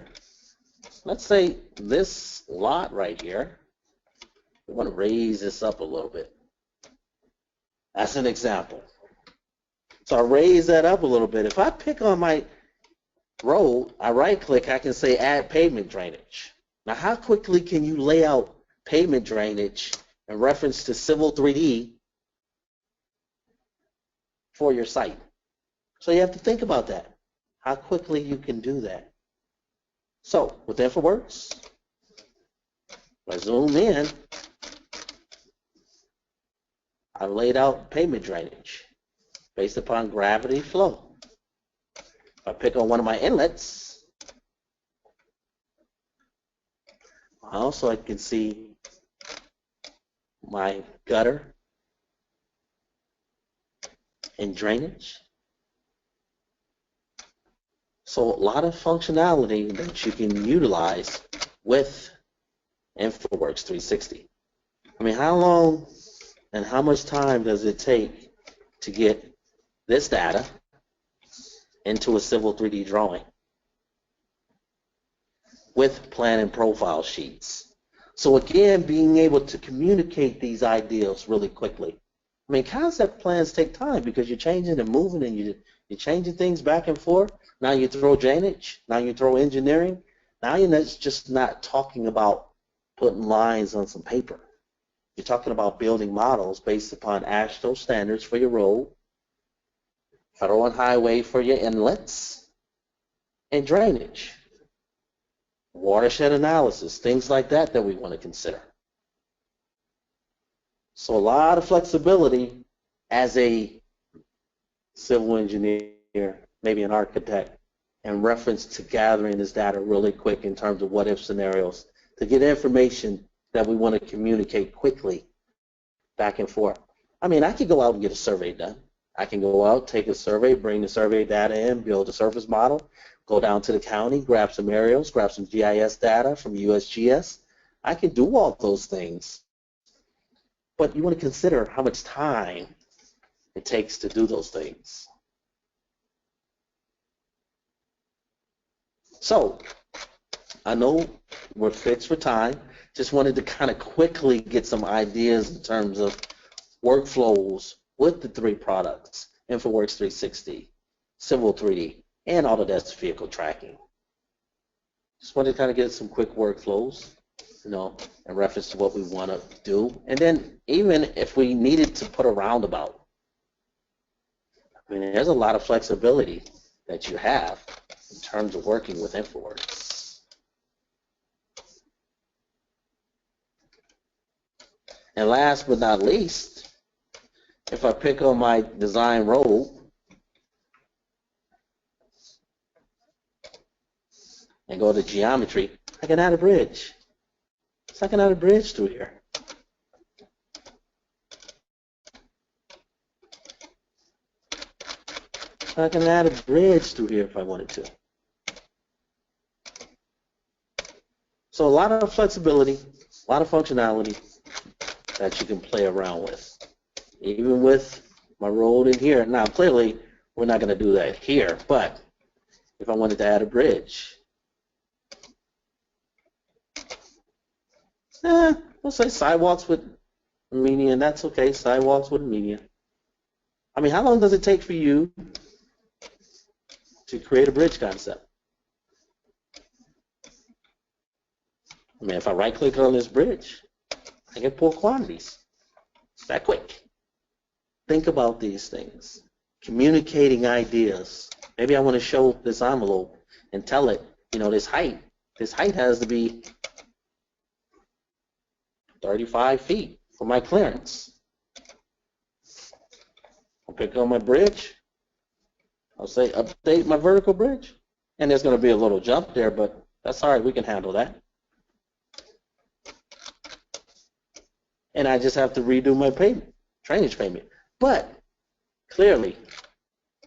Speaker 2: let's say this lot right here, we want to raise this up a little bit. That's an example. So I raise that up a little bit. If I pick on my road, I right click, I can say add pavement drainage. Now how quickly can you lay out pavement drainage in reference to Civil 3D for your site? So you have to think about that, how quickly you can do that. So with InfraWorks, I zoom in, I've laid out pavement drainage based upon gravity flow. If I pick on one of my inlets, also I can see my gutter and drainage. So a lot of functionality that you can utilize with InfraWorks 360. I mean, how long and how much time does it take to get this data into a Civil 3D drawing with plan and profile sheets? So again, being able to communicate these ideas really quickly. I mean, concept plans take time because you're changing and moving and you're changing things back and forth. Now you throw drainage, now you throw engineering. Now you're just not talking about putting lines on some paper. You're talking about building models based upon AASHTO standards for your road, federal and highway for your inlets, and drainage, watershed analysis, things like that that we want to consider. So a lot of flexibility as a civil engineer, maybe an architect, in reference to gathering this data really quick in terms of what-if scenarios to get information that we want to communicate quickly back and forth. I mean, I could go out and get a survey done. I can go out, take a survey, bring the survey data in, build a surface model, go down to the county, grab some aerials, grab some GIS data from USGS. I can do all those things. But you want to consider how much time it takes to do those things. So I know we're fixed for time. Just wanted to kind of quickly get some ideas in terms of workflows with the three products, InfraWorks 360, Civil 3D, and Autodesk Vehicle Tracking. Just wanted to kind of get some quick workflows, you know, in reference to what we want to do. And then even if we needed to put a roundabout, I mean, there's a lot of flexibility that you have in terms of working with InfraWorks. And last but not least, if I pick on my design road and go to geometry, I can add a bridge. So I can add a bridge through here. I can add a bridge through here if I wanted to. So a lot of flexibility, a lot of functionality that you can play around with. Even with my road in here. Now, clearly, we're not going to do that here, but if I wanted to add a bridge, we'll say sidewalks with a median. That's okay, sidewalks with a median. I mean, how long does it take for you to create a bridge concept? I mean, if I right-click on this bridge, I can pull quantities. It's that quick. Think about these things. Communicating ideas. Maybe I want to show this envelope and tell it, you know, this height has to be 35 feet for my clearance. I'll pick on my bridge. I'll say update my vertical bridge. And there's going to be a little jump there, but that's all right. We can handle that. And I just have to redo my payment, drainage payment. But clearly,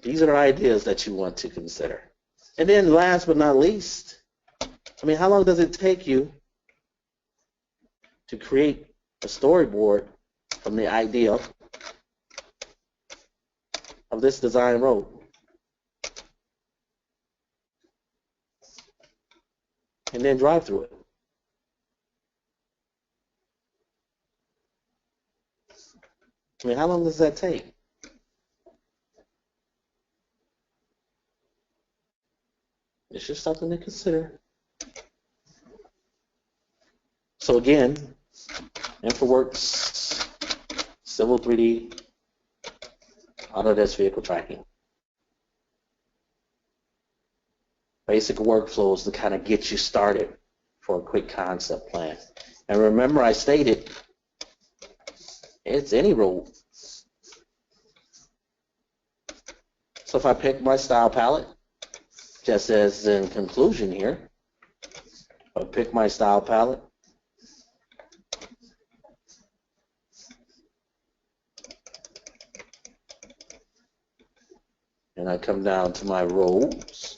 Speaker 2: these are ideas that you want to consider. And then last but not least, I mean, how long does it take you to create a storyboard from the idea of this design road? and then drive through it. I mean, how long does that take? It's just something to consider. So again, InfraWorks, Civil 3D, Autodesk Vehicle Tracking. Basic workflows to kind of get you started for a quick concept plan. And remember, I stated it's any road. So if I pick my style palette, just as in conclusion here, I pick my style palette. And I come down to my roads.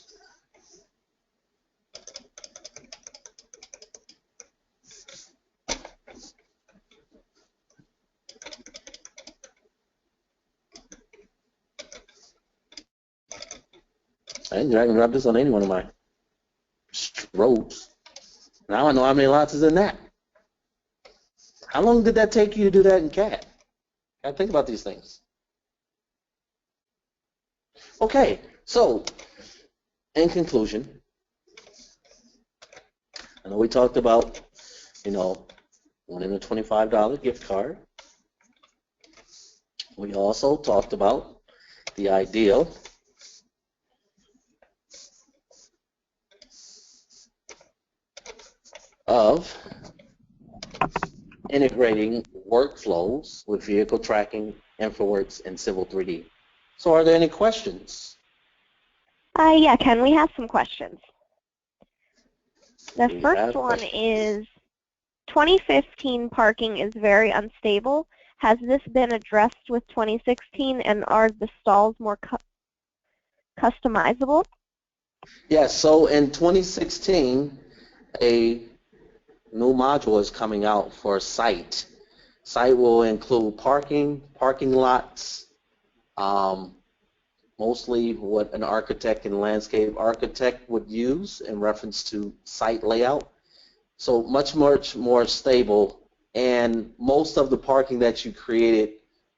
Speaker 2: I can drag and drop this on any one of my roads. Now I know how many lots is in that. How long did that take you to do that in CAD? I think about these things. Okay, so in conclusion, I know we talked about, winning a $25 gift card. We also talked about the ideal of integrating workflows with vehicle tracking, InfraWorks, and Civil 3D. So are there any questions?
Speaker 1: Yeah, Ken, we have some questions. The
Speaker 2: We
Speaker 1: first
Speaker 2: have
Speaker 1: one
Speaker 2: questions.
Speaker 1: is, 2015 parking is very unstable. Has this been addressed with 2016, and are the stalls more customizable?
Speaker 2: Yes, so in 2016, a new module is coming out for site. Site will include parking lots, mostly what an architect and landscape architect would use in reference to site layout. So much more stable, and most of the parking that you created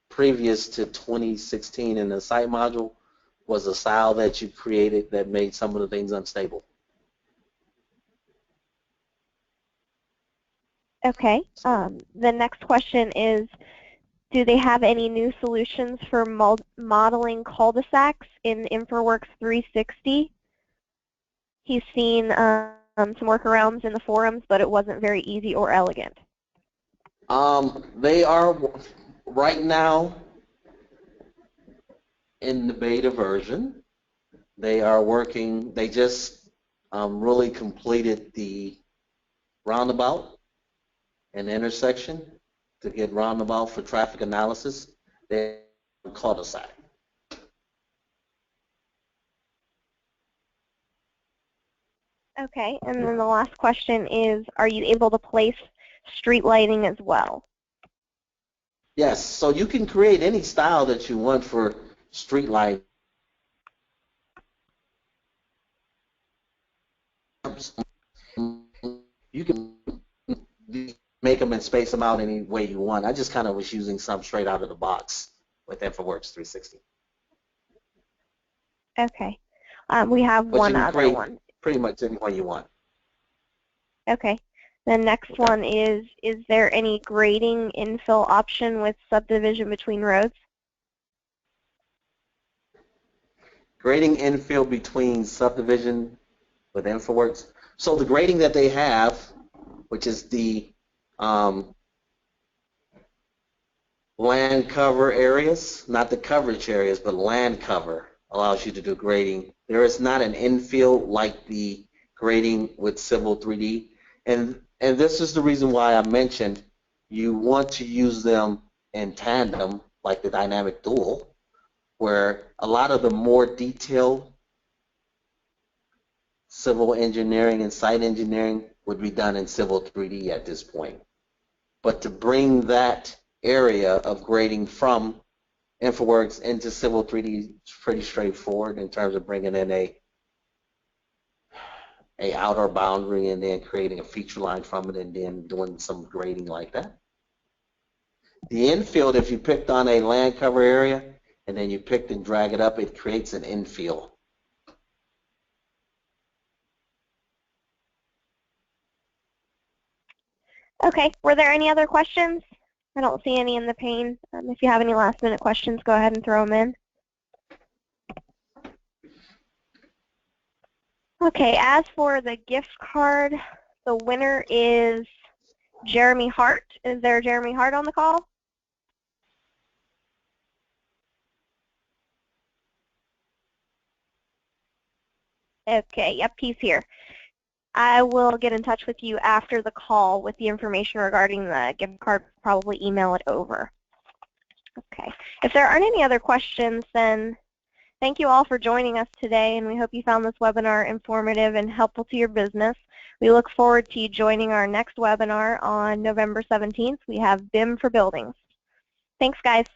Speaker 2: previous to 2016 in the site module was a style that you created that made some of the things unstable.
Speaker 1: Okay. The next question is, do they have any new solutions for modeling cul-de-sacs in InfraWorks 360? He's seen some workarounds in the forums, but it wasn't very easy or elegant.
Speaker 2: They are right now in the beta version. They are working, they just really completed the roundabout and intersection to get roundabout for traffic analysis. They cul-de-sac.
Speaker 1: Okay, and then the last question is, are you able to place street lighting as well?
Speaker 2: Yes, so you can create any style that you want for street light. You can make them and space them out any way you want. I just kind of was using some straight out of the box with InfraWorks 360.
Speaker 1: Okay. We have
Speaker 2: But
Speaker 1: one
Speaker 2: you can
Speaker 1: other
Speaker 2: create
Speaker 1: one.
Speaker 2: pretty much any way you want.
Speaker 1: Okay. The next one is there any grading infill option with subdivision between roads?
Speaker 2: Grading infill between subdivision with InfraWorks. So the grading that they have, which is the land cover areas, not the coverage areas, but land cover, allows you to do grading. There is not an infill like the grading with Civil 3D. And this is the reason why I mentioned you want to use them in tandem, like the dynamic dual, where a lot of the more detailed civil engineering and site engineering would be done in Civil 3D at this point. But to bring that area of grading from InfraWorks into Civil 3D is pretty straightforward in terms of bringing in a a outer boundary and then creating a feature line from it and then doing some grading like that. The infield, if you picked on a land cover area and then you picked and drag it up, it creates an infield.
Speaker 1: Okay, were there any other questions? I don't see any in the pane. If you have any last minute questions, go ahead and throw them in. Okay, as for the gift card, the winner is Jeremy Hart. Is there Jeremy Hart on the call? Okay, yep, he's here. I will get in touch with you after the call with the information regarding the gift card, probably email it over. Okay, if there aren't any other questions, then thank you all for joining us today, and we hope you found this webinar informative and helpful to your business. We look forward to you joining our next webinar on November 17th. We have BIM for Buildings. Thanks, guys.